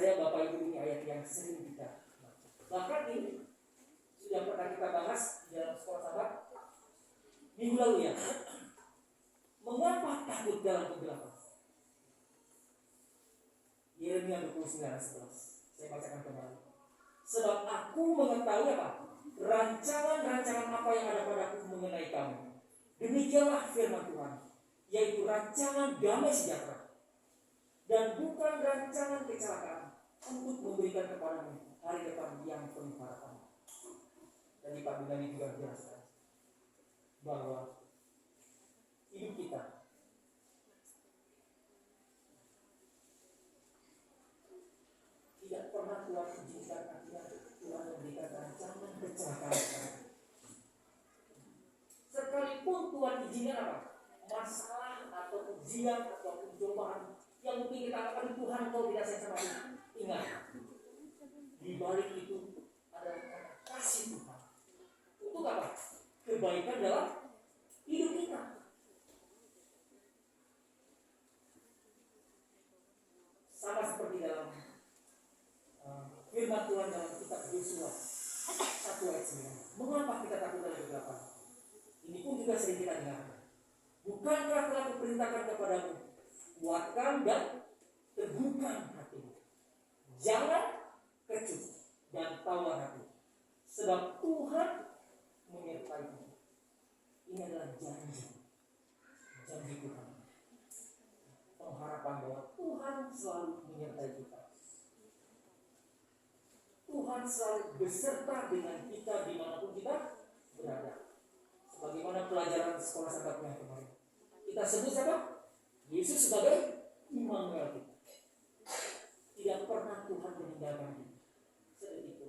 percaya Bapak Ibu ini ayat yang sering kita baca. Bahkan ini sudah pernah kita bahas di dalam sekolah sahabat minggu lalu ya. Mengapa takut dalam kegelapan? Yeremia 29:11. Saya bacakan kembali. Sebab aku mengetahui apa? Rancangan-rancangan apa yang ada padaku mengenai kamu. Demikianlah firman Tuhan, yaitu rancangan damai sejahtera dan bukan rancangan kecelakaan, untuk memberikan kepadamu hari depan yang penuh harapan. Dan Pak Bidani juga jelaskan bahwa hidup kita tidak pernah Tuhan izinkan, artinya Tuhan memberikan rancangan kecelakaan. Sekalipun Tuhan izinkan apa? Masalah atau ujian atau cobaan yang mungkin kita katakan Tuhan kau tidak sayang sama aku. Ingat, di balik itu ada kasih Tuhan. Untuk apa? Kebaikan dalam hidup kita. Sama seperti dalam firman Tuhan dalam kitab Yosua 1:9. Mengapa kita takut dalam kegelapan? Ini pun juga sering kita dengar. Bukankah telah kuperintahkan kepadamu, kuatkan dan teguhkan hatimu. Jangan kecut dan tawar hati, sebab Tuhan menyertaimu. Ini adalah janji Tuhan. Pengharapan bahwa Tuhan selalu menyertai kita. Tuhan selalu beserta dengan kita dimanapun kita berada. Sebagaimana pelajaran sekolah sahabatnya kemarin, kita sebut siapa? Yesus sebagai Immanuel kita. Tidak pernah Tuhan meninggalkan kita. Seperti itu.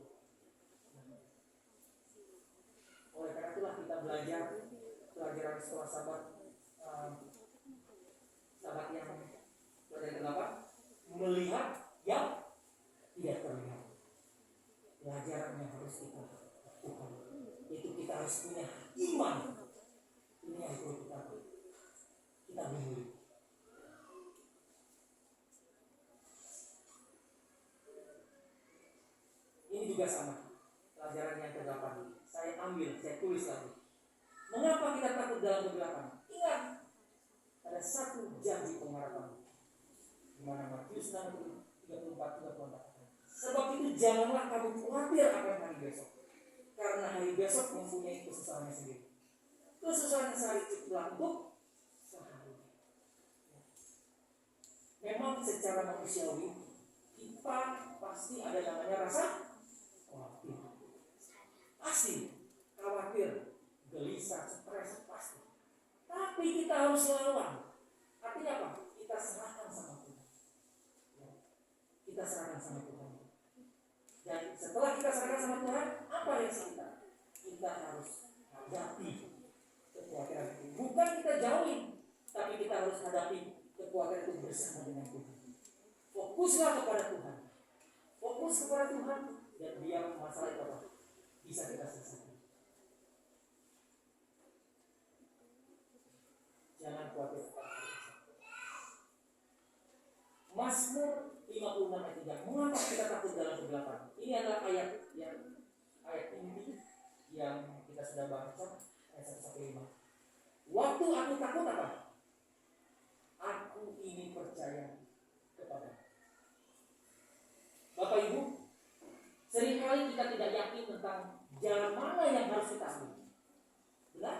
Oleh karena itulah kita belajar pelajaran sekolah sahabat yang pelajaran kenapa? Melihat yang tidak terlihat. Pelajarannya harus kita lakukan. Itu kita harus punya iman. Ini yang perlu kita miliki. Ini juga sama. Pelajaran yang ke-8. Saya tulis lagi. Mengapa kita takut dalam kegelapan? Ingat, ada satu janji pengharapan. Di mana Matius 6:34-34. Sebab itu janganlah kamu khawatir akan hari besok, karena hari besok mempunyai kesusahannya sendiri. Kesusahan sehari cukuplah untuk sehari. Memang secara manusiawi kita pasti ada namanya rasa khawatir. Pasti khawatir, gelisah, stres pasti. Tapi kita harus lawan. Artinya apa? Kita serahkan sama Tuhan. Kita serahkan sama Tuhan. Dan setelah kita serahkan sama Tuhan, apa reaksi kita? Kita harus hadapi kekhawatiran itu. Bukan kita jauhin, tapi kita harus hadapi kekhawatiran itu bersama dengan Tuhan. Fokuslah kepada Tuhan. Fokus kepada Tuhan, dan biar masalah itu bisa kita selesaikan. Jangan khawatir. Mazmur 56:3. Mengapa kita takut dalam kegelapan? Ini adalah ayat inti yang kita sudah baca, ayat 1-5. Waktu aku takut apa? Aku ini percaya kepada Bapak Ibu. Seringkali kita tidak yakin tentang jalan mana yang harus kita ambil. Benar?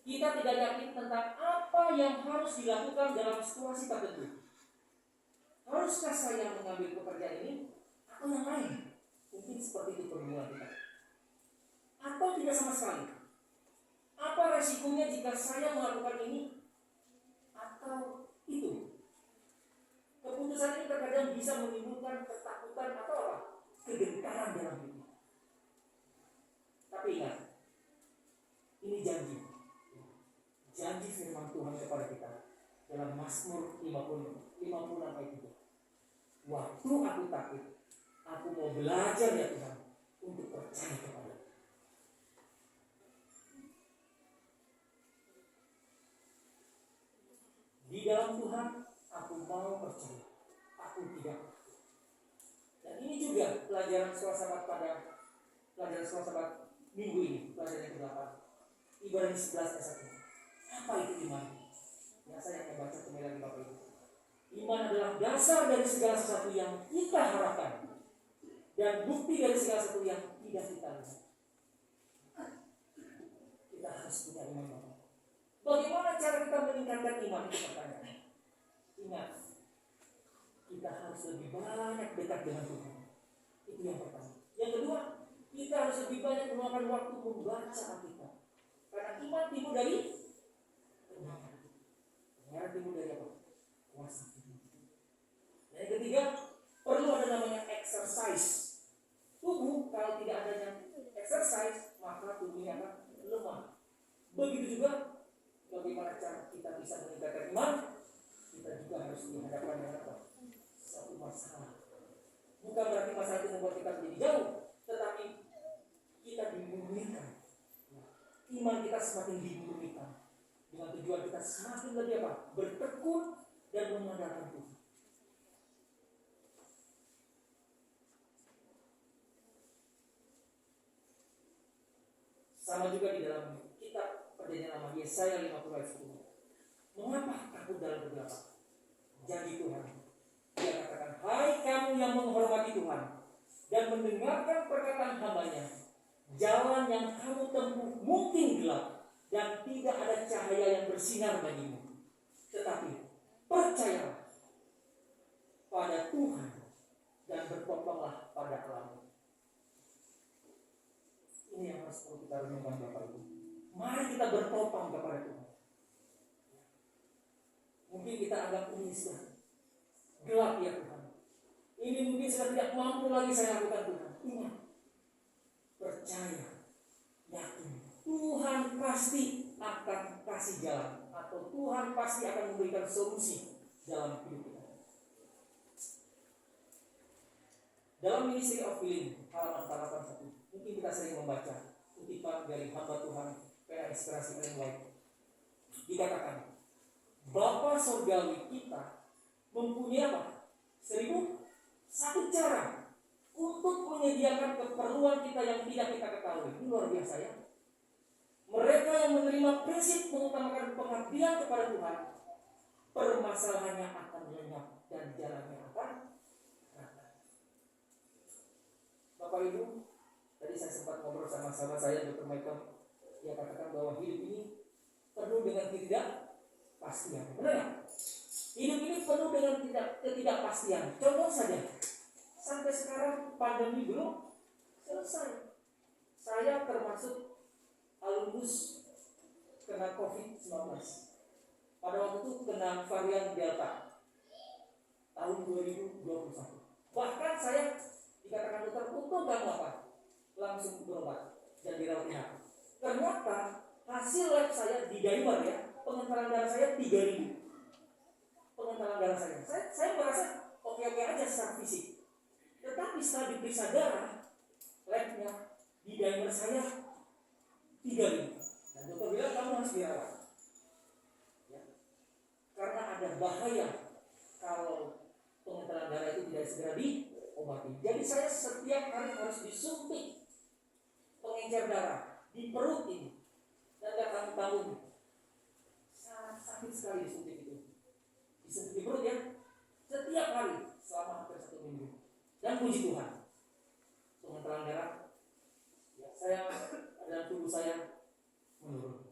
Kita tidak yakin tentang apa yang harus dilakukan dalam situasi tertentu. Haruskah saya mengambil pekerjaan ini atau yang lain? Mungkin seperti itu pergumulan kita. Atau tidak sama sekali. Apa resikonya jika saya melakukan ini atau itu? Keputusan ini terkadang bisa menimbulkan ketakutan atau apa? Kegentaran dalam hidup. Tapi ingat, ini janji firman Tuhan kepada kita dalam Mazmur 56:3. Waktu aku takut, aku mau belajar ya Tuhan untuk percaya kepada. Di dalam Tuhan aku mau percaya, aku tidak takut. pelajaran sekolah sahabat pada pelajaran sekolah sahabat minggu ini, pelajaran yang ke-8. Ibrani 11 ayat 1. Apa itu iman? Ya, saya akan baca kembali lagi Bapak Ibu. Iman adalah dasar dari segala sesuatu yang kita harapkan dan bukti dari segala sesuatu yang tidak kita lihat. Kita harus punya iman Bapak. Bagaimana cara kita meningkatkan iman? Itu pertanyaan. Ingat, kita harus lebih banyak dekat dengan Tuhan. Itu yang pertama. Yang kedua, kita harus lebih banyak meluangkan waktu membaca Alkitab. Karena iman timbul dari kebenaran. Kebenaran timbul dari apa? Kuasa Tuhan. Dan yang ketiga, perlu ada namanya exercise. Tubuh kalau tidak adanya exercise, maka tubuhnya akan lemah. Begitu juga bagaimana cara kita bisa meningkatkan iman, kita juga harus dihadapkan dengan apa? Satu masalah. Bukan berarti masalah itu membuat kita menjadi jauh, tetapi kita dimurnikan. Iman kita semakin dimurnikan dengan tujuan kita semakin lebih apa? Bertekun dan mengandalkan Tuhan. Sama juga di dalam kitab Perjanjian Lama Yesaya 50 ayat 10. Mengapa takut dalam kegelapan? Janji Tuhan. Dia katakan, hai kamu yang menghormati Tuhan dan mendengarkan perkataan hamba-Nya, jalan yang kamu tempuh mungkin gelap dan tidak ada cahaya yang bersinar bagimu. Tetapi percayalah pada Tuhan dan bertopanglah pada Allah. Ini yang harus perlu kita renungkan Bapak Ibu. Mari kita bertopang kepada Tuhan. Mungkin kita anggap ini sudah gelap ya Tuhan. Ini mungkin sudah tidak mampu lagi saya lakukan Tuhan. Ingat, percaya, yakin, Tuhan pasti akan kasih jalan, atau Tuhan pasti akan memberikan solusi dalam hidup kita. Dalam Ministry of Healing halaman 81, mungkin kita sering membaca kutipan dari hamba Tuhan PA Inspirasi Ellen White. Dikatakan, Bapa Surgawi kita mempunyai apa? 1001 cara untuk menyediakan keperluan kita yang tidak kita ketahui. Ini luar biasa ya. Mereka yang menerima prinsip mengutamakan pengabdian kepada Tuhan, permasalahannya akan lenyap dan jalannya akan rata. Bapak Ibu, tadi saya sempat ngobrol sama sahabat saya Dr. Michael. Dia katakan bahwa hidup ini penuh dengan ketidakpastian. Benar nggak? Hidup ini penuh dengan ketidakpastian. Contoh saja, sampai sekarang pandemi belum selesai. Saya termasuk alumnus kena COVID-19. Pada waktu itu kena varian Delta tahun 2021. Bahkan saya dikatakan dokter, untung kamu apa? Langsung berobat dan dirawat inap. Ternyata hasil lab saya di Daimler ya, pengentalan darah saya 3.000. Pengentalan darah saya merasa oke-oke aja secara fisik. Tetapi setelah diperiksa darah, labnya di Daimler saya 3.000. Dan dokter bilang kamu harus dirawat. Ya. Karena ada bahaya kalau pengentalan darah itu tidak segera diobati. Jadi saya setiap hari harus disuntik pengencer darah di perut ini. Dan gak tanggung-tanggung. Sangat sakit sekali disuntik itu. Disuntik di perut ya. Setiap hari selama hampir 1 minggu. Dan puji Tuhan, pengentalan darah ya, saya dalam tubuh saya menurun.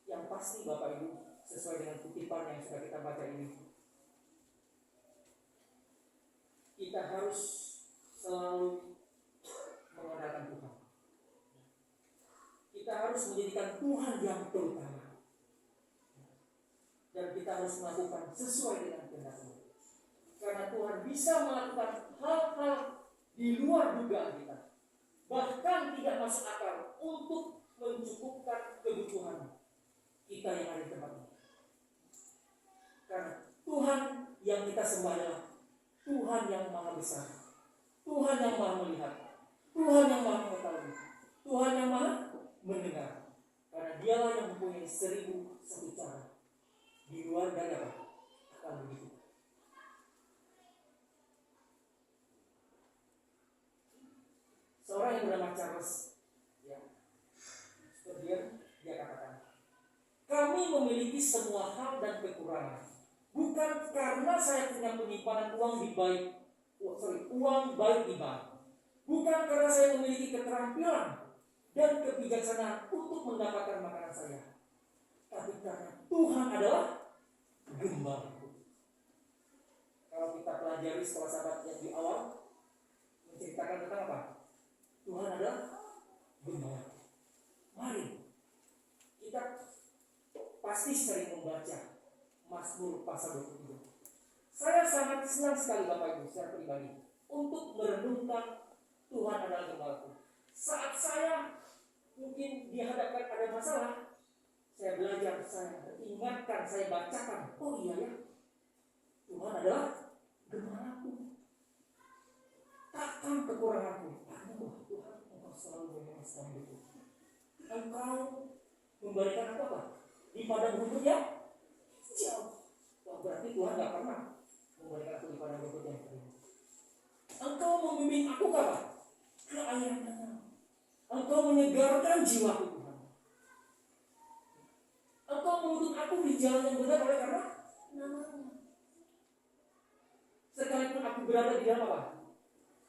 Yang pasti Bapak Ibu, sesuai dengan kutipan yang sudah kita baca ini, kita harus selalu mengandalkan Tuhan. Kita harus menjadikan Tuhan yang terutama. Dan kita harus melakukan sesuai dengan kehendak-Nya. Karena Tuhan bisa melakukan hal-hal di luar dugaan kita. Bahkan tidak masuk akal untuk mencukupkan kebutuhan kita yang ada di tempat ini. Karena Tuhan yang kita sembah adalah Tuhan yang maha besar, Tuhan yang maha melihat, Tuhan yang maha mengetahui, Tuhan yang maha mendengar. Karena Dialah yang mempunyai 1001 cara di luar dari apa? akan begitu. Seorang yang bernama Charles, ya, dia katakan, kami memiliki semua hal dan kekurangan, bukan karena saya punya penyimpanan uang baik di bank, bukan karena saya memiliki keterampilan dan kebijaksanaan untuk mendapatkan makanan saya, tapi karena Tuhan adalah gembalaku. Kalau kita pelajari sekolah sahabat yang di awal menceritakan tentang apa? Tuhan adalah gembala. Mari kita pasti sering membaca Mazmur pasal 23. Saya sangat senang sekali Bapak Ibu secara pribadi untuk merenungkan Tuhan adalah gembalaku. Saat saya mungkin dihadapkan ada masalah, saya belajar, saya ingatkan, saya bacakan, oh iya ya, Tuhan adalah gembalaku. Takkan kekuranganku. Tuhan, Engkau selalu menyelesaikan hidupku. Engkau memberikan apa? Di padang rumput yang hijau. Wah, berarti Tuhan tidak pernah memberikan aku di padang rumput yang kering. Engkau membimbing aku apa? Ke air yang tenang. Engkau menyegarkan jiwaku Tuhan. Engkau menuntut aku di jalan yang benar oleh karena nama-Mu. Sekalipun aku berada di dalam apa?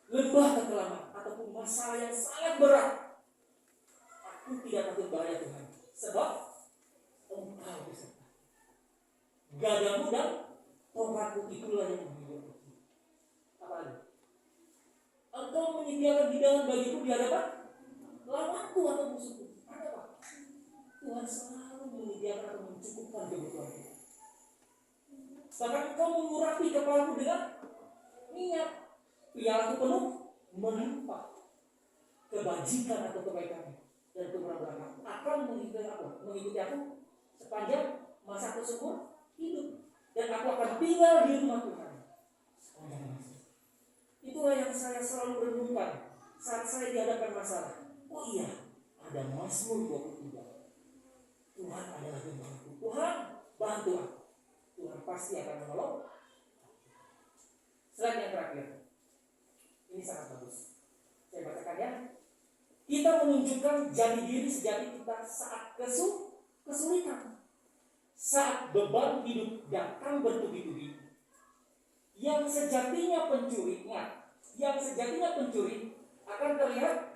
Lembah kekelaman ataupun masalah yang sangat berat, aku tidak takut bahaya Tuhan, sebab Engkau beserta. Gadamu dan tongkatku itulah yang menghibur. Apa lagi? Engkau menyediakan hidangan bagiku di hadapan lawanku atau musuhku. Ada apa? Tuhan selalu menyediakan atau mencukupkan kebutuhanku. Bahkan Engkau mengurapi kepalaku dengan minyak. Pialaku penuh melimpah. Kebajikan atau kebaikan dan keberkahan akan mengikuti aku sepanjang masa seumur hidup, dan aku akan tinggal di rumah Tuhan. Itulah yang saya selalu renungkan saat saya dihadapkan masalah. Oh iya, ada Mazmur 23. Tuhan adalah gembalaku. Tuhan bantu aku. Tuhan pasti akan menolong. Slide yang terakhir. Ini sangat bagus. Saya bacakan ya. Kita menunjukkan jati diri sejati kita saat kesulitan. Saat beban hidup datang bertubi-tubi. Yang sejatinya pencuri, ingat, yang sejatinya pencuri akan terlihat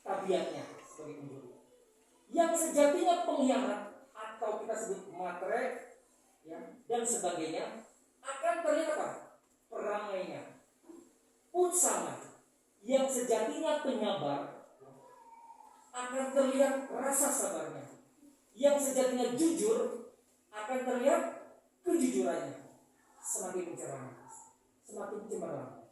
tabiatnya sebagai pencuri. Yang sejatinya pengkhianat atau kita sebut matre, ya, dan sebagainya akan terlihat apa? Perangainya. Pun sama, yang sejatinya penyabar akan terlihat rasa sabarnya. Yang sejatinya jujur akan terlihat kejujurannya. Semakin mencerahkan, semakin cemerlang.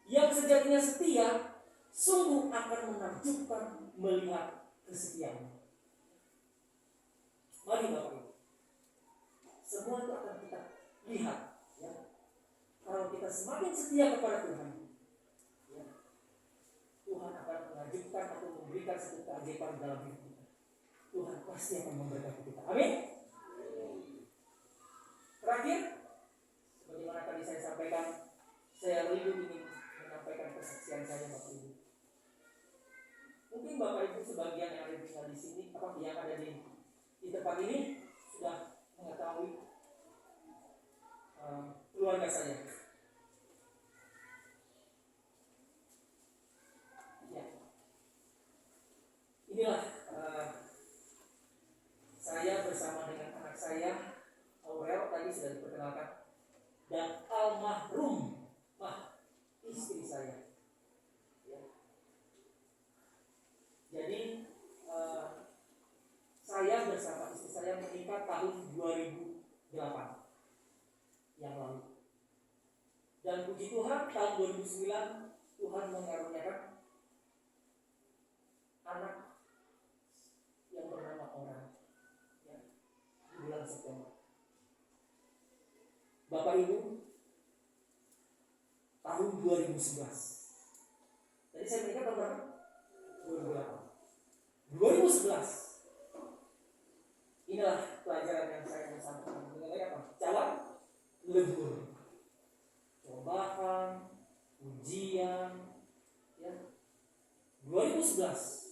Yang sejatinya setia sungguh akan menakjubkan melihat kesetiaannya. Mari Bapak Ibu, semua itu akan kita lihat, ya. Kalau kita semakin setia kepada Tuhan, Tuhan akan mengajukan atau memberikan satu keajaiban dalam hidup kita. Tuhan pasti akan memberkati kita. Amin. Terakhir, sebagaimana tadi saya sampaikan, saya rindu ingin menyampaikan kesaksian saya Bapak Ibu. Mungkin Bapak Ibu sebagian yang ada di sini, apa yang ada di tempat ini sudah mengetahui keluarga saya. Inilah saya bersama dengan anak saya Aurel, tadi sudah diperkenalkan, dan almarhum istri saya. Ya. Jadi saya bersama istri saya menikah tahun 2008 yang lalu. Dan puji Tuhan tahun 2009 Tuhan mengaruniakan anak yang bernama Orang, ya, di bulan September. Bapak Ibu, tahun 2011. Tadi saya menikah tahun berapa? 2008. 2011. Inilah pelajaran yang saya mau sampaikan. Mengenai apa? Jalan lembur, cobaan, ujian, ya. 2011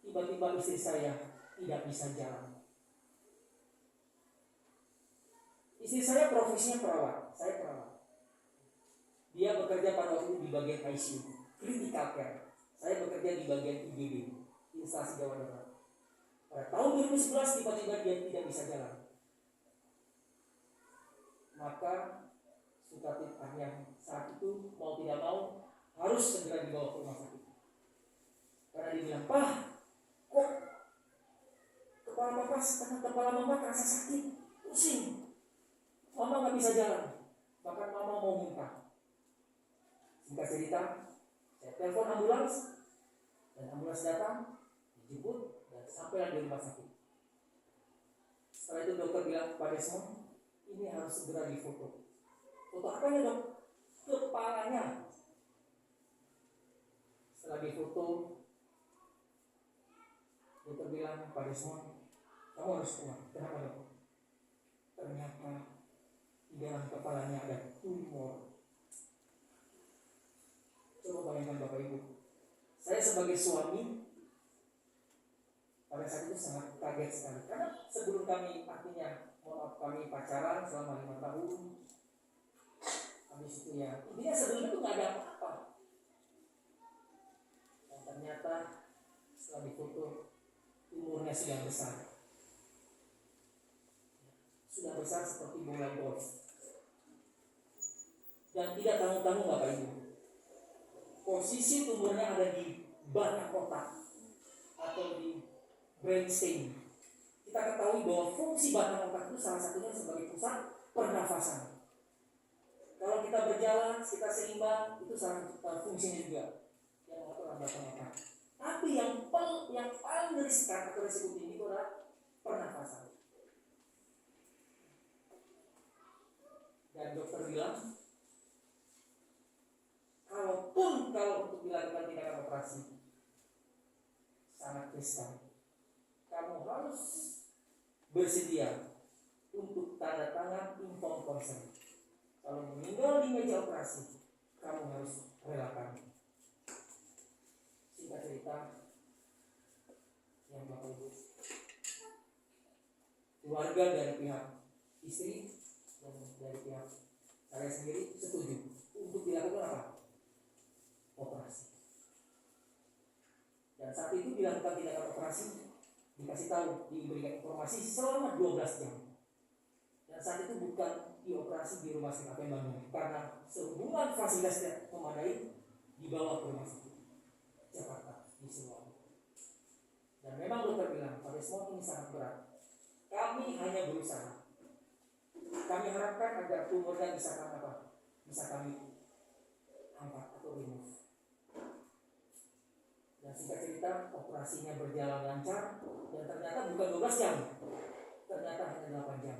tiba-tiba istri saya tidak bisa jalan. Istri saya profesinya perawat, saya perawat. Dia bekerja pada waktu itu di bagian ICU, critical care. Saya bekerja di bagian IGD, Instansi Gawat Darurat. Pada tahun 2011 tiba-tiba dia tidak bisa jalan. Maka Sukatip yang saat itu mau tidak mau harus segera dibawa ke rumah sakit. Karena dia bilang, "Pak, kok kepala mama terasa sakit, pusing, mama nggak bisa jalan, bahkan mama mau muntah." Singkat cerita, saya telepon ambulans, dan ambulans datang, dijemput, dan sampailah di rumah sakit. Setelah itu dokter bilang kepada semua, ini harus segera difoto. Foto apanya dok? Kepalanya. Setelah difoto, dokter bilang pada semua, kamu harus keluar. Kenapa dok? Ternyata di dalam kepalanya ada tumor. Coba bayangkan Bapak Ibu, saya sebagai suami pada saat itu sangat kaget sekali. Karena sebelum kami kami pacaran selama 5 tahun, habis itu ya, intinya sebelumnya itu nggak ada apa-apa. Dan ternyata setelah difoto, tumornya sudah besar. Sudah besar seperti bola golf. Dan tidak tanggung-tanggung Bapak Ibu. Posisi tumornya ada di banak otak atau di brainstem. Kita ketahui bahwa fungsi batang otak itu salah satunya sebagai pusat pernafasan. Kalau kita berjalan, kita seimbang, itu salah satu fungsinya juga yang mengatur batang otak. Tapi yang paling riskan atau risiko tinggi itu adalah pernafasan. Dan dokter bilang, kalau untuk dilakukan tindakan operasi sangat riskan, kamu harus bersedia untuk tanda tangan informed consent. Kalau meninggal di meja operasi, kamu harus relakan. Singkat cerita, yang Bapak Ibu, keluarga dari pihak istri dan dari pihak saya sendiri setuju untuk dilakukan apa? Operasi. Dan saat itu dilakukan tindakan operasi, dikasih tahu, diberikan informasi selama 12 jam. Dan saat itu bukan dioperasi di rumah sakit APM Bandung, karena sehubungan fasilitas tidak memadai, dibawa ke rumah sakit Jakarta di Siloam. Dan memang dokter bilang, pada semua ini sangat berat. Kami hanya berusaha. Kami harapkan agar tumornya bisa kami angkat atau remove. Dan singkat cerita, operasinya berjalan lancar, dan ternyata bukan 12 jam, ternyata hanya 8 jam.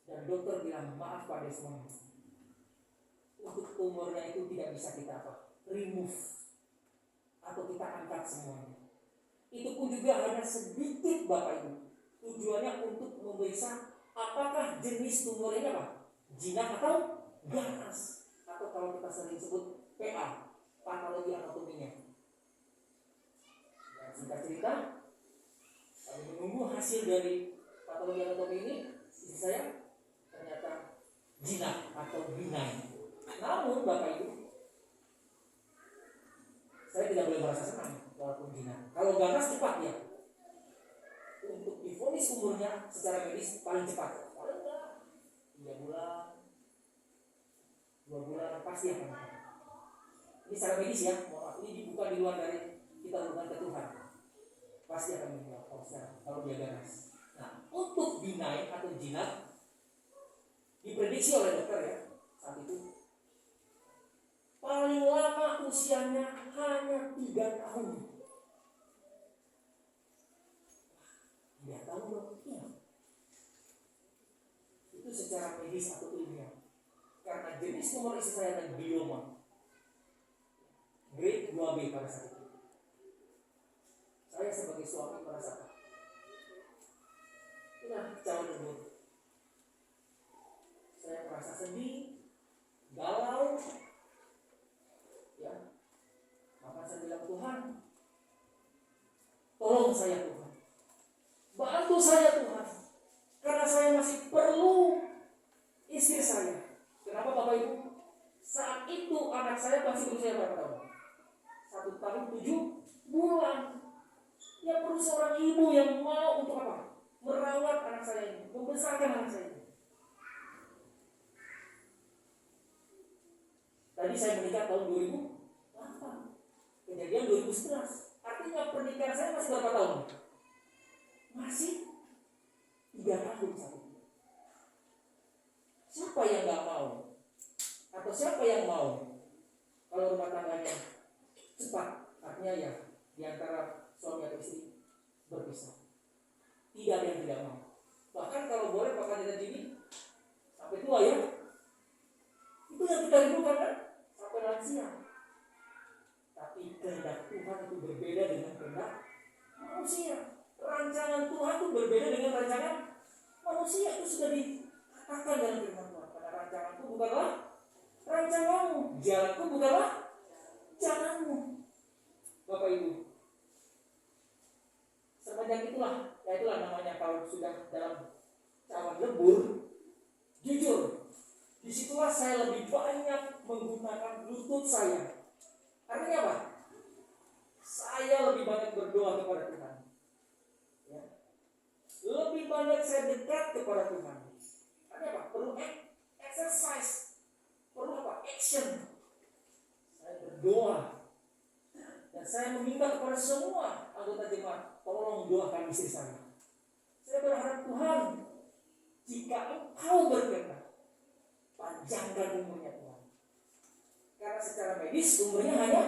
Dan dokter bilang, maaf Pak Desmond, untuk tumornya itu tidak bisa kita remove atau kita angkat semuanya. Itu pun juga hanya sedikit Bapak Ibu. Tujuannya untuk memeriksa apakah jenis tumornya jinak atau ganas, atau kalau kita sering sebut PA, patologi anatominya. Dan singkat cerita, kami menunggu hasil dari patologi anatomi ini. Istri saya ternyata jinak atau benign. Namun Bapak Ibu, saya tidak boleh merasa senang walaupun jinak. Kalau ganas cepat ya, untuk divonis umurnya secara medis paling cepat, paling enggak 3 bulan, 2 bulan pasti akan. Ini secara medis ya, ini bukan di luar dari kita hubungan ke Tuhan, pasti akan meninggal kalau dia ganas. Nah, untuk benign atau jinak diprediksi oleh dokter ya saat itu paling lama usianya hanya 3 tahun. 3 tahun loh. Iya. Itu secara medis atau ilmiah. Karena jenis tumor istri saya adalah glioma grade 2B pada saat itu. Saya sebagai suami merasakan, udah jauh dulu. Tolong saya Tuhan, bantu saya Tuhan, karena saya masih perlu istri saya. Kenapa Bapak Ibu? Saat itu anak saya masih berusia berapa tahun? 1 tahun 7 bulan. Ya perlu seorang ibu yang mau untuk apa? Merawat anak saya ini, membesarkan anak saya ini. Tadi saya menikah tahun 2008, kejadian 2011. Artinya pernikahan saya masih berapa tahun? Masih 3 tahun saat itu. Siapa yang gak mau? Atau siapa yang mau kalau rumah tangganya cepat? Artinya ya diantara suami atau istri berpisah. Tidak ada yang tidak mau. Bahkan kalau boleh bahkan kita gini sampai tua ya. Itu yang kita rindukan kan? Sampai lansia. Tapi kehendak Tuhan itu berbeda dengan kehendak manusia. Rancangan Tuhan itu berbeda dengan rancangan manusia. Itu sudah dikatakan dalam firman Tuhan. Karena rancanganku bukanlah rancanganmu, jalanku bukanlah jalanmu. Bapak Ibu, semenjak itulah namanya kalau sudah dalam cawan lebur, jujur, disitulah saya lebih banyak menggunakan lutut saya. Artinya apa? Saya lebih banyak berdoa kepada Tuhan. Ya. Lebih banyak saya dekat kepada Tuhan. Artinya apa? Perlu exercise. Perlu apa? Action. Saya berdoa. Dan saya meminta kepada semua anggota jemaat, tolong doakan istri saya. Saya berharap Tuhan, jika Engkau berkenan, panjangkan umurnya Tuhan. Karena secara medis umurnya hanya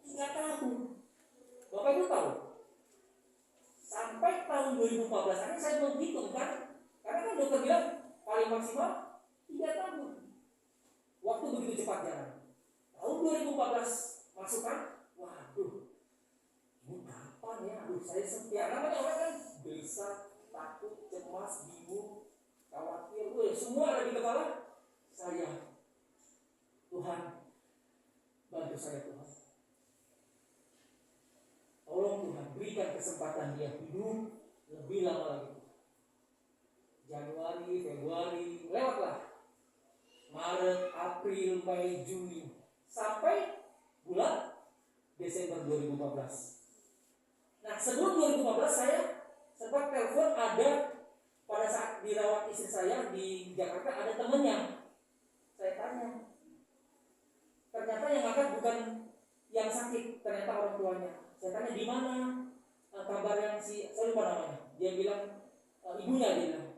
3 tahun. Bapak Ibu tahu, sampai tahun 2014 ini saya menghitung kan, karena kan dokter bilang paling maksimal 3 tahun. Waktu begitu cepat jalan. Tahun 2014 masuk kan, waduh, ini kapan ya? Aduh, saya setiap namanya orang kan gelisah, takut, cemas, bingung, khawatir, semua ada di kepala saya. Tuhan, bantu saya Tuhan. Tolong Tuhan, berikan kesempatan dia hidup lebih lama lagi. Januari, Februari, lewatlah. Maret, April, Mei, Juni, sampai bulan Desember 2014. Nah, sebelum 2015 saya sempat telepon, ada pada saat dirawat istri saya di Jakarta, ada temannya. Saya tanya, ternyata yang angkat bukan yang sakit, ternyata orang tuanya. Saya tanya di mana kabar yang saya lupa namanya. Dia bilang ibunya, dia bilang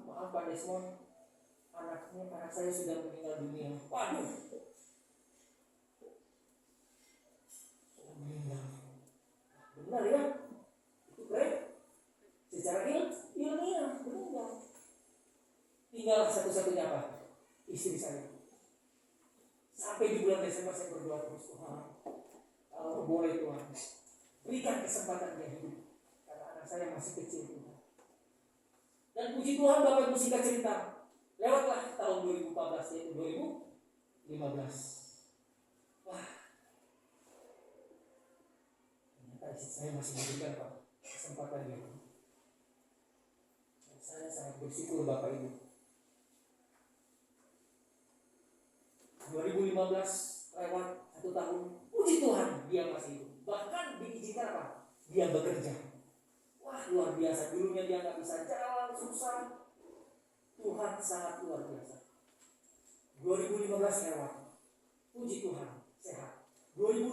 maaf Pak Desmond, anak saya sudah meninggal dunia. Waduh, sudah meninggal. Benar ya? Itu keren. Secara ilmiah meninggal. Tinggal satu-satunya apa? Istri saya. Sampai di bulan Desember saya berdoa terus, Tuhan, kalau boleh Tuhan, berikan kesempatan dia hidup. Karena anak saya masih kecil Tuhan. Dan puji Tuhan, Bapak Ibu singkat cerita, lewatlah tahun 2014 yaitu 2015. Wah, ternyata istri saya masih memberikan Pak kesempatan dia. Dan saya sangat bersyukur Bapak Ibu. 2015 lewat 1 tahun, puji Tuhan dia masih hidup. Bahkan diizinkan apa? Dia bekerja. Wah, luar biasa. Dulunya dia nggak bisa jalan, susah. Tuhan sangat luar biasa. 2015 lewat, puji Tuhan sehat. 2016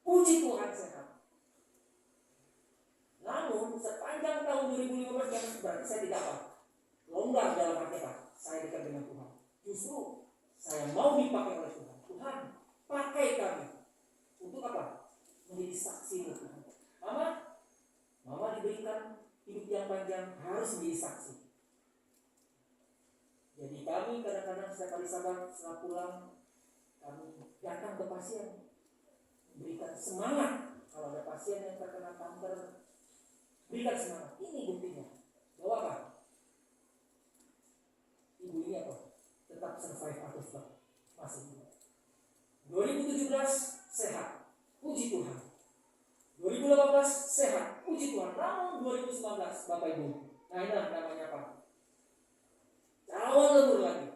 puji Tuhan sehat. Namun sepanjang tahun 2015 yang berarti saya tidak apa? Longgar dalam arti apa? Saya dekat dengan Tuhan. Justru saya mau dipakai oleh Tuhan. Tuhan, pakai kami. Untuk apa? Menjadi saksi Tuhan. Mama diberikan hidup yang panjang, harus menjadi saksi. Jadi kami kadang-kadang setiap kali sabar setelah pulang, kami datang ke pasien, berikan semangat. Kalau ada pasien yang terkena kanker, berikan semangat. Ini buktinya. Bahwa apa? Ibu ini apa? Tetap survive atau tetap masih hidup. 2017 sehat, puji Tuhan. 2018 sehat, puji Tuhan. Namun 2019 Bapak Ibu, nah inilah namanya apa? Cawan lembur lagi.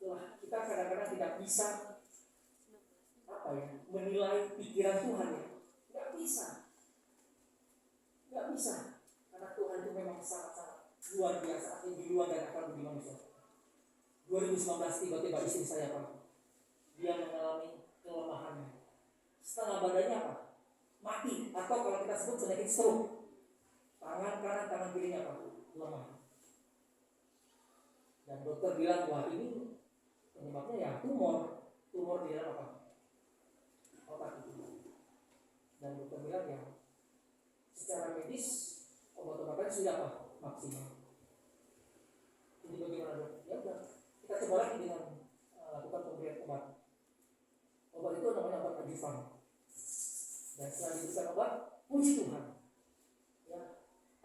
Wah, kita kadang-kadang tidak bisa menilai pikiran Tuhan ya. Nggak bisa. Karena Tuhan itu memang sangat-sangat luar biasa, di luar dari akal budi manusia. 2019 tiba-tiba istri saya Pak, dia mengalami kelemahan. Setengah badannya apa? Mati, atau kalau kita sebut penyakit stroke. Tangan kanan, tangan kirinya apa? Lemah. Dan dokter bilang, wah ini penyebabnya ya tumor di dalam apa? Otak itu. Dan dokter bilang ya, secara medis obat-obatan sudah apa? Maksimal. Jadi bagaimana dok? Ya udah, kita coba lagi dengan lakukan pemberian obat. Obat itu namanya obat adjuvan. Dan setelah diberikan obat, puji Tuhan, ya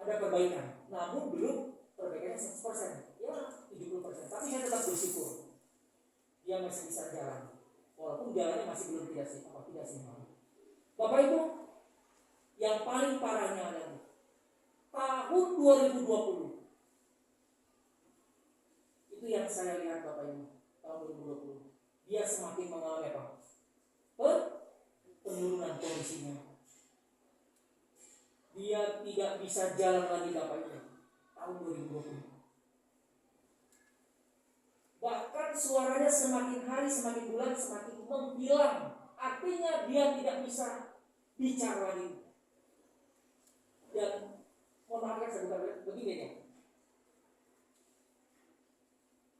ada perbaikan. Namun belum perbaikannya 100%, ya 70%. Tapi saya tetap bersyukur dia masih bisa jalan, walaupun jalannya masih belum tidak seimbang. Bapak Ibu, yang paling parahnya adalah tahun 2020. Itu yang saya lihat Bapak Ibu, tahun 2020. Dia semakin mengalami apa? Penurunan kondisinya. Dia tidak bisa jalan lagi Bapak Ibu, tahun 2020. Bahkan suaranya semakin hari, semakin bulan, semakin menghilang. Artinya dia tidak bisa bicara lagi. Dan mohon maaf ya saya bukan begini ya.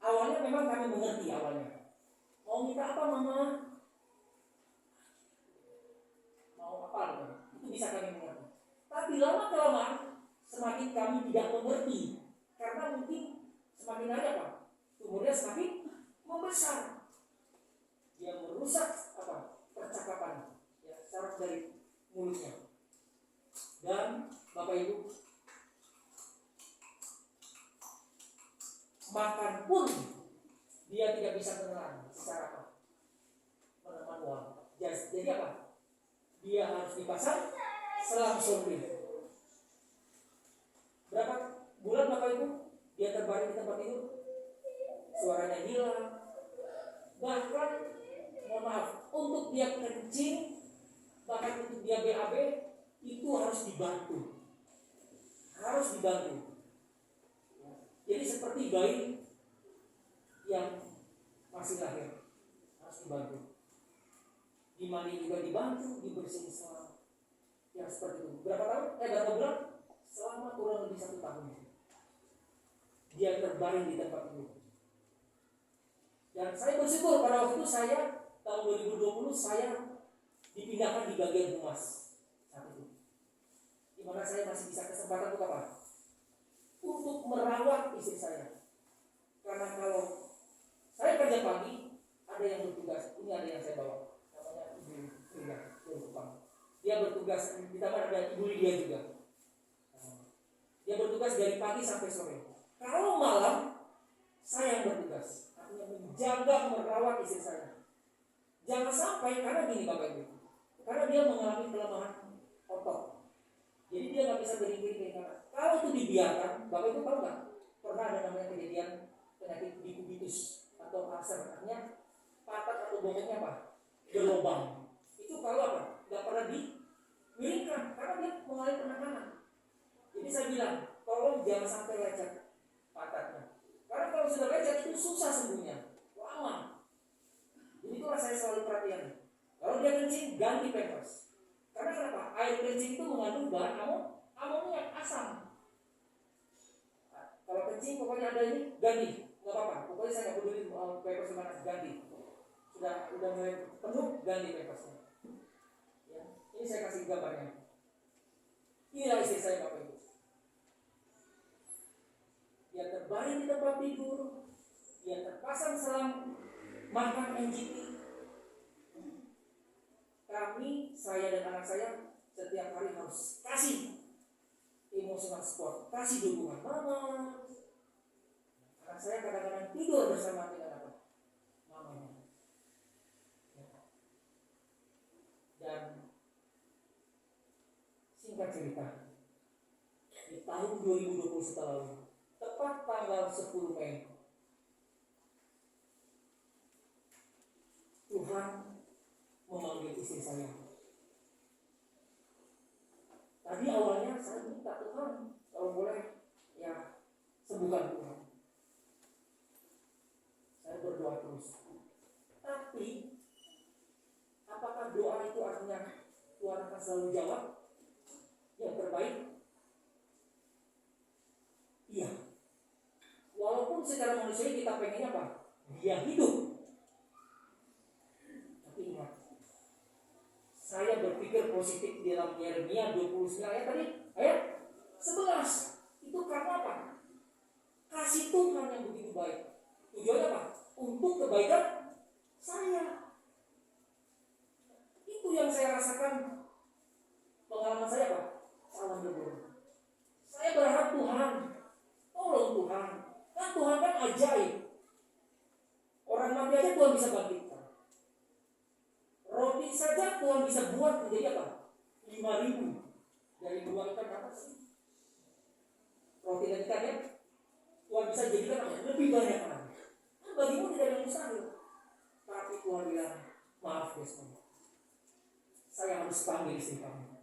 Awalnya memang kami mengerti awalnya. Mau minta apa mama? Mau apa? Itu bisa kami mengerti. Tapi lama-kelamaan semakin kami tidak mengerti. Karena mungkin semakin hari apa? Tumornya semakin membesar. Dia merusak apa? Percakapan. Ya, saraf dari mulutnya. Dan Bapak Ibu, makan pun dia tidak bisa menelan secara apa? Manual. Jadi apa? Dia harus dipasang selang sortir. Berapa bulan Bapak Ibu dia terbaring di tempat itu? Suaranya hilang. Bahkan mohon maaf, untuk dia kencing, bahkan untuk dia BAB itu harus dibantu. Jadi seperti bayi yang masih lahir, harus dibantu. Di mandi juga dibantu, dibersihin selama. Ya seperti itu. Berapa bulan? Selama kurang lebih 1 tahun. Dia terbaring di tempat itu. Dan saya bersyukur pada waktu itu tahun 2020 saya dipindahkan di bagian humas saat itu. Di mana saya masih bisa kesempatan untuk apa? Untuk merawat istri saya. Karena kalau saya kerja pagi, ada yang bertugas. Ini ada yang saya bawa, namanya Ibu Frida, dia bertugas, ditambah ada Ibu Lydia juga. Dia bertugas dari pagi sampai sore. Kalau malam, saya yang bertugas, artinya menjaga, merawat istri saya. Jangan sampai, karena gini Bapak Ibu, karena dia mengalami kelemahan otot. Jadi dia nggak bisa berdiri. Kalau itu dibiarkan, Bapak Ibu tahu nggak? Pernah ada namanya kejadian penyakit dikubitus atau ulcer, artinya patat atau bokongnya apa? Berlubang. Itu kalau apa? Nggak pernah dimiringkan karena dia mengalami penekanan. Jadi saya bilang, tolong jangan sampai lecet patatnya. Karena kalau sudah lecet itu susah sembuhnya, lama. Jadi itulah saya selalu perhatian. Kalau dia kencing, ganti pampers. Karena kenapa? Air kencing itu mengandung bahan amoniak, asam. Kalau kencing pokoknya ada ini, ganti. Nggak apa-apa, pokoknya saya nggak peduli pampers gimana, ganti. Sudah mulai penuh, ganti pampersnya. Ya, ini saya kasih gambarnya. Inilah istri saya Bapak Ibu. Dia terbaring di tempat tidur, dia terpasang selang makan NGT. Kami, saya dan anak saya setiap hari harus kasih emosional support, kasih dukungan. Mama, anak saya kadang-kadang tidur bersama dengan apa? Mamanya. Dan Singkat cerita, di tahun 2021 lalu, tepat tanggal 10 Mei, Tuhan memanggil istri saya. Tadi awalnya saya minta Tuhan, kalau boleh ya sembuhkan Tuhan. Saya berdoa terus. Tapi apakah doa itu artinya Tuhan akan selalu jawab yang terbaik? Iya. Walaupun secara manusia kita pengennya apa? Dia hidup. Tapi ingat, saya berpikir positif di dalam Yeremia 29 ayat tadi, ayat 11. Itu karena apa? Kasih Tuhan yang begitu baik. Tujuannya apa? Untuk kebaikan saya. Itu yang saya rasakan. Pengalaman saya apa? Salam lebur. Saya berharap Tuhan, tolong Tuhan. Kan Tuhan kan ajaib. Orang mati aja Tuhan bisa bangkitkan. Roti saja Tuhan bisa buat menjadi apa? 5.000 dari 2 ikan apa sih? Roti dan ikan ya? Tuhan bisa jadikan apa? Lebih banyak lagi. Kan bagimu tidak ada yang mustahil. Tapi Tuhan bilang, maaf guys, saya harus panggil istri kamu.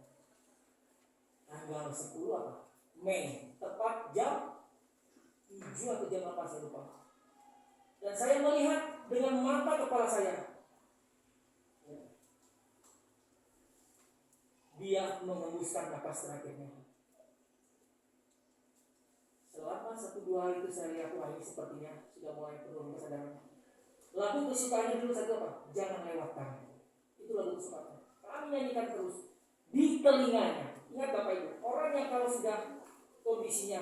Tanggal 10 apa? Mei, tepat jam 7 atau jam apa saya lupa. Dan saya melihat dengan mata kepala saya, dia mengembuskan napas terakhirnya. Selama 1-2 hari itu saya lihat, wah ini sepertinya sudah mulai turun kesadaran. Lagu kesukaannya dulu satu apa? Jangan lewatkan. Itu lagu kesukaannya. Kami nyanyikan terus di telinganya. Ingat Bapak Ibu, orang yang kalau sudah kondisinya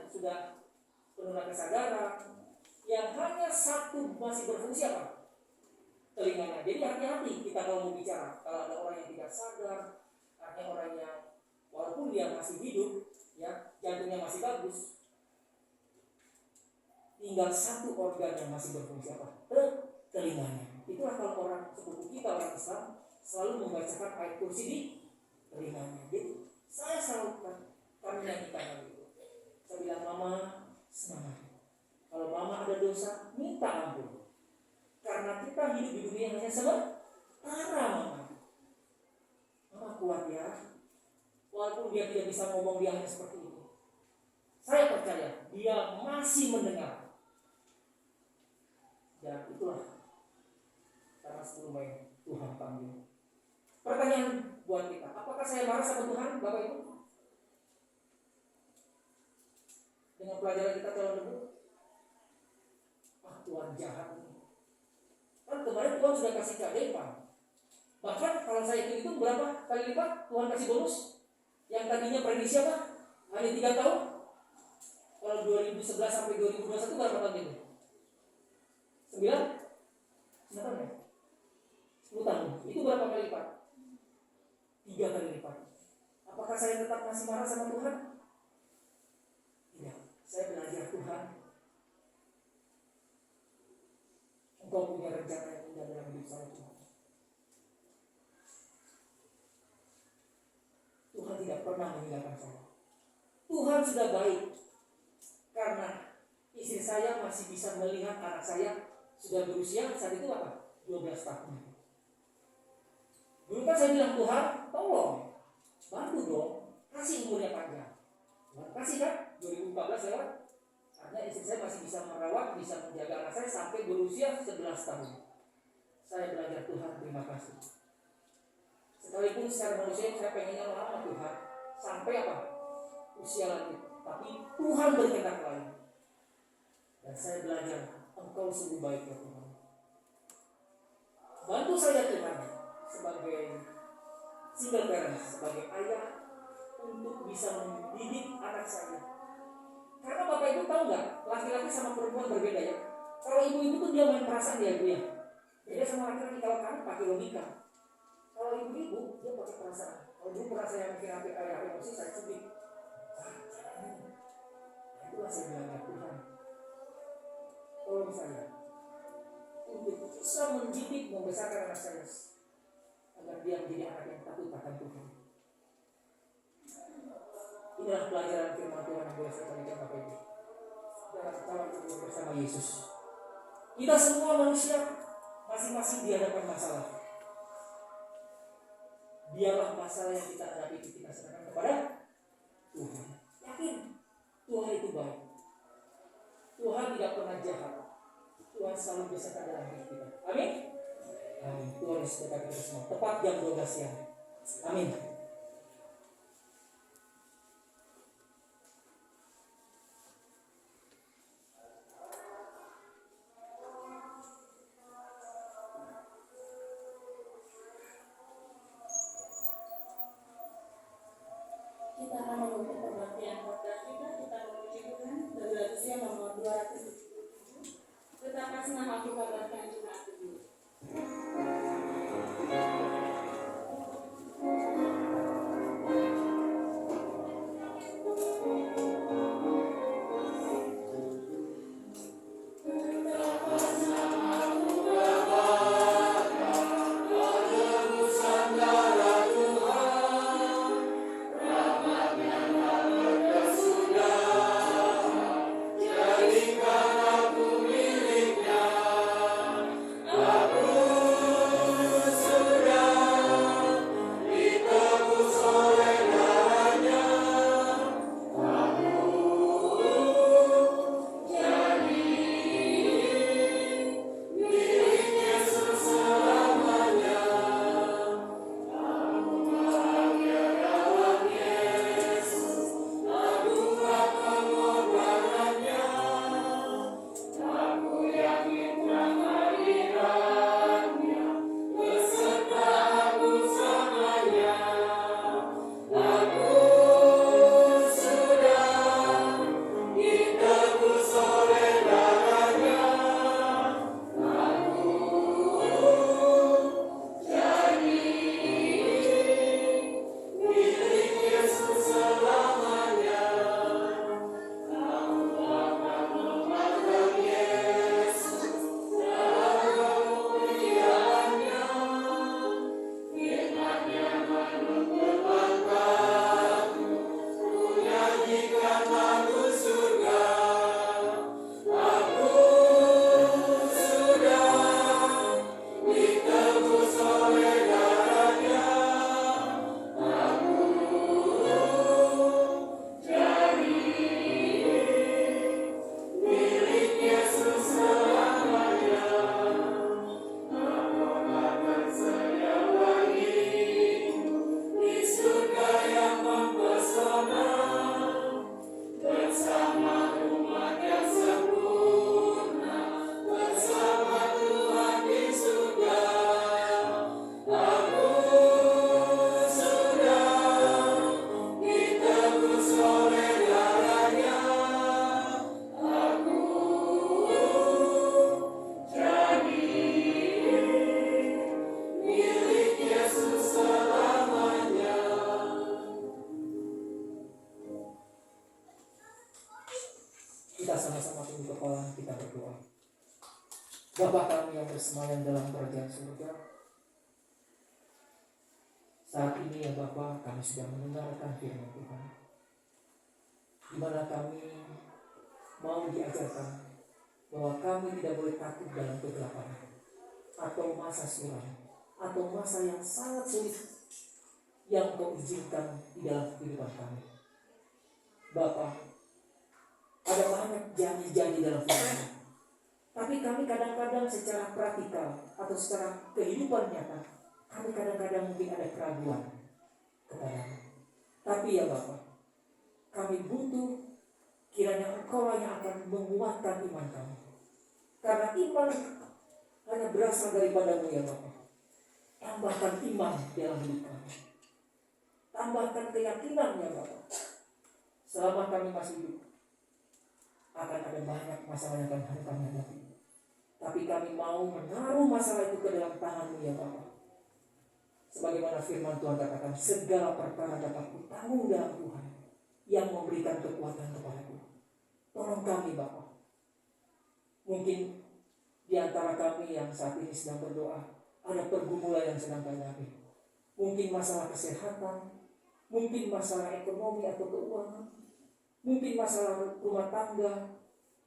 sudah penuh kesadaran, yang hanya satu masih berfungsi apa? Telinganya. Jadi hati-hati kita kalau mau bicara. Kalau ada orang yang tidak sadar, artinya orang yang walaupun dia masih hidup, ya jantungnya masih bagus, tinggal satu organ yang masih berfungsi apa? Telinganya. Itulah kalau orang sepupu kita orang Islam selalu membacakan ayat kursi di telinganya. Jadi saya selalu kami nyanyikan hal itu. Saya bilang, Mama semangat. Kalau Mama ada dosa, minta ampun. Karena kita hidup di dunia hanya sementara, Mama. Mama kuat ya. Walaupun dia tidak bisa ngomong, dia hanya seperti itu. Saya percaya dia masih mendengar. Dan itulah karena 10 Mei Tuhan panggil. Pertanyaan buat kita, apakah saya marah sama Tuhan, Bapak Ibu? Dengan pelajaran kita tahun lalu, Tuhan jahat. Kan kemarin Tuhan sudah kasih keajaiban. Bahkan kalau saya hitung berapa kali lipat Tuhan kasih bonus? Yang tadinya prediksi apa? Hanya 3 tahun. Kalau 2011 sampai 2021 berapa tahun itu? 9 tahun ya? 10 tahun. Itu berapa kali lipat? 3 kali lipat. Apakah saya tetap masih marah sama Tuhan? Tidak. Saya belajar Tuhan. Engkau punya rencana yang indah dalam hidup saya, Tuhan. Tuhan tidak pernah meninggalkan saya. Tuhan sudah baik. Karena istri saya masih bisa melihat anak saya sudah berusia saat itu apa? 12 tahun. Dulu kan saya bilang, Tuhan tolong bantu dong, kasih umurnya panjang. Tuhan kasih kan 2014 lewat. Artinya istri saya masih bisa merawat, bisa menjaga anak saya sampai berusia 11 tahun. Saya belajar Tuhan, terima kasih. Sekalipun secara manusia saya pengennya lama Tuhan sampai apa? Usia lanjut. Tapi Tuhan berkehendak lain. Dan saya belajar, Engkau sungguh baik ya Tuhan. Bantu saya Tuhan sebagai single parent, sebagai ayah, untuk bisa mendidik anak saya. Karena Bapak Ibu tahu nggak, laki-laki sama perempuan berbeda ya. Kalau ibu-ibu tuh dia main perasaan dia Ibu ya. Beda sama laki-laki, kalau kami pakai logika. Kalau ibu-ibu dia pakai perasaan. Kalau dulu pernah saya mikir ayah emosi, saya cubit. Itulah saya bilang Tuhan, tolong saya untuk bisa mendidik membesarkan anak saya agar dia menjadi anak yang takut akan Tuhan. Inilah pelajaran firman Tuhan yang biasa kami Bapak Ibu. Dalam cara hidup bersama Yesus. Kita semua manusia masing-masing dihadapkan masalah. Biarlah masalah yang kita hadapi itu kita serahkan kepada Tuhan. Yakin Tuhan itu baik. Tuhan tidak pernah jahat. Tuhan selalu beserta dalam hidup kita. Amin. Amin. Tuhan Yesus berkati kita semua. Tepat jam 12 siang. Amin. Kita akan menutup pembaktian khotbah kita memuji Tuhan dari lagu siang nomor 277. Betapa senang aku kabarkan Jumat Tubuh. Kita sama-sama tunduk kepala, kita berdoa. Bapa kami yang bersemayam dalam kerajaan surga, saat ini ya Bapa, kami sudah mendengarkan firman Tuhan, di mana kami mau diajarkan bahwa kami tidak boleh takut dalam kegelapan atau masa suram atau masa yang sangat sulit yang Kau izinkan di dalam kehidupan kami. Bapa, ada banyak janji-janji dalam firman, tapi kami kadang-kadang secara praktikal atau secara kehidupan nyata, kami kadang-kadang mungkin ada keraguan kepada-Mu. Tapi ya Bapak, kami butuh kiranya Engkau yang akan menguatkan iman kami. Karena iman hanya berasal daripada-Mu ya Bapak. Tambahkan iman dalam hidup kami. Tambahkan keyakinan ya Bapak. Selama kami masih hidup, akan ada banyak masalah yang akan kami hadapi. Tapi kami mau menaruh masalah itu ke dalam tangan-Mu ya Bapa. Sebagaimana firman Tuhan katakan, segala perkara dapat kutanggung dalam Tuhan yang memberikan kekuatan kepadaku. Tolong kami Bapa. Mungkin di antara kami yang saat ini sedang berdoa, ada pergumulan yang sedang kami hadapi. mungkin masalah kesehatan, mungkin masalah ekonomi atau keuangan, mungkin masalah rumah tangga,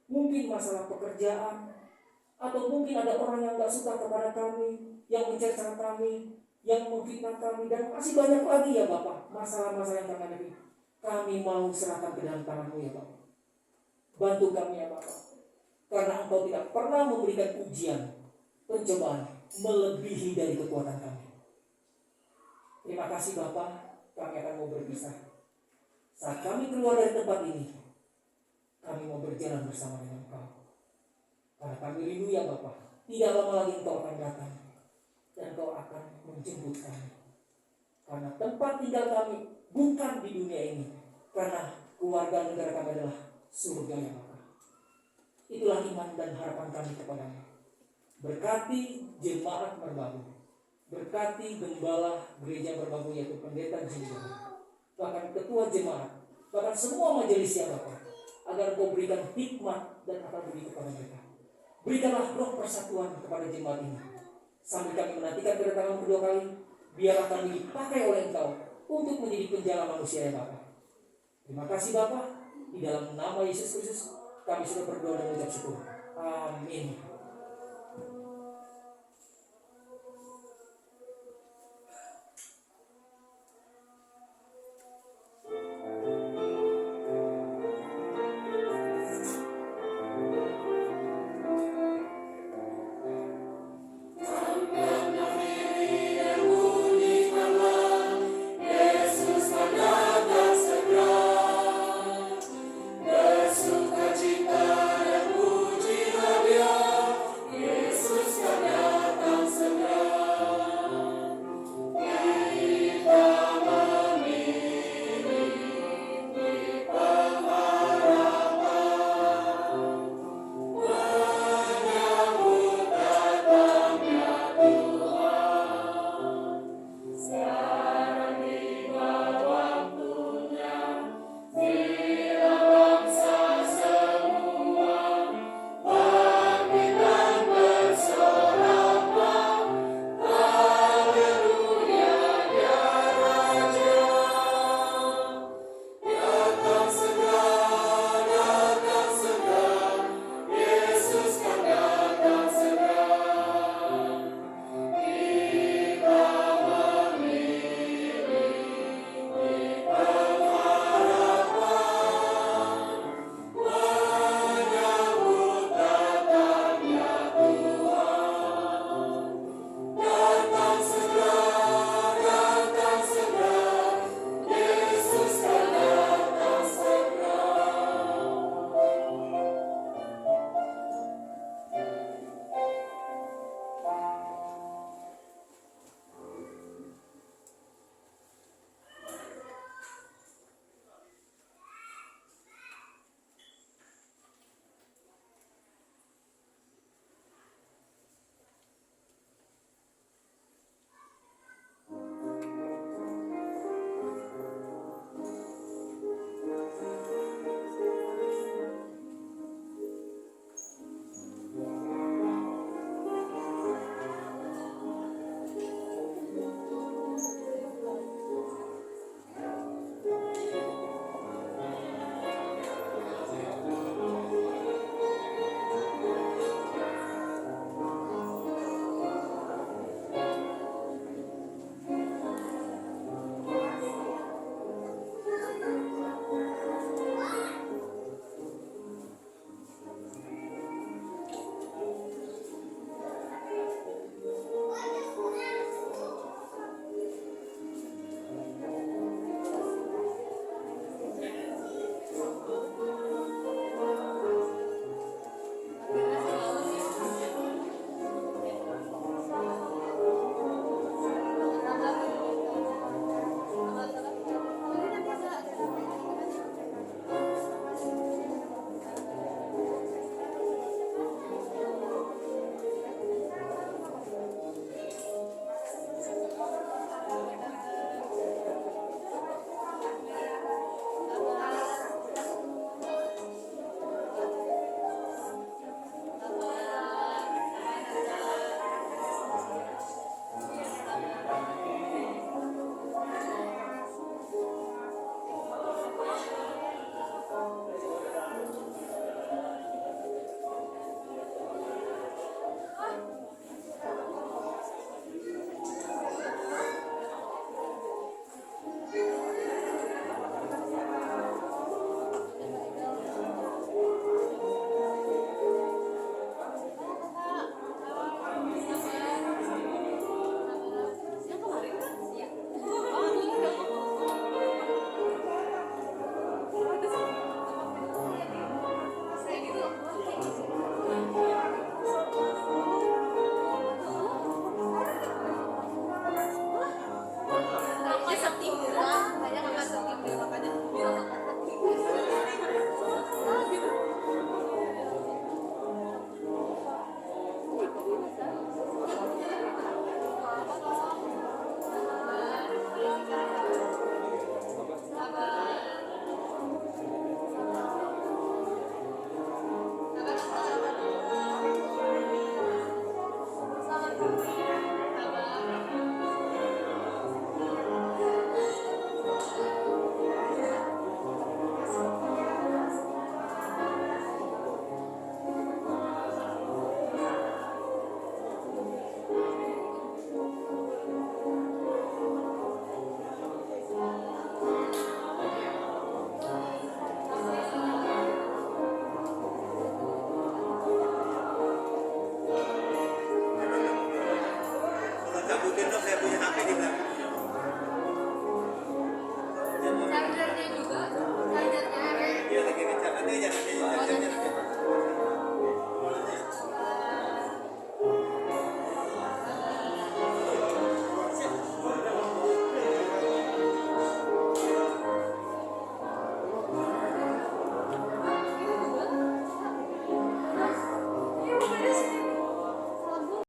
mungkin masalah pekerjaan, atau mungkin ada orang yang gak suka kepada kami, yang mencerca kami, yang memfitnah kami, dan masih banyak lagi ya Bapak, masalah-masalah yang kami hadapi. Kami mau serahkan ke dalam tangan-Mu ya Bapak. Bantu kami ya Bapak, karena Engkau tidak pernah memberikan ujian, pencobaan, melebihi dari kekuatan kami. Terima kasih Bapak, kami akan mau berpisah. Saat kami keluar dari tempat ini, kami mau berjalan bersama dengan Engkau. Karena kami rindu ya Bapak, tidak lama lagi Engkau akan datang dan Engkau akan menjemput kami. Karena tempat tinggal kami bukan di dunia ini, karena keluarga negara kami adalah surga ya Bapak. Itulah iman dan harapan kami kepada-Mu. Berkati jemaat Merbabu, berkati gembala gereja Merbabu yaitu pendeta Jimbo, bahkan ketua jemaat, bahkan semua majelis ya Bapak, agar Kau berikan hikmat dan akal budi kepada mereka. Berikanlah roh persatuan kepada jemaat ini. Sambil kami menantikan kedatangan kedua kali, biarlah kami dipakai oleh Engkau untuk menjadi penjala manusia ya Bapak. Terima kasih Bapak. Di dalam nama Yesus Kristus kami sudah berdoa dan mengucap syukur. Amin.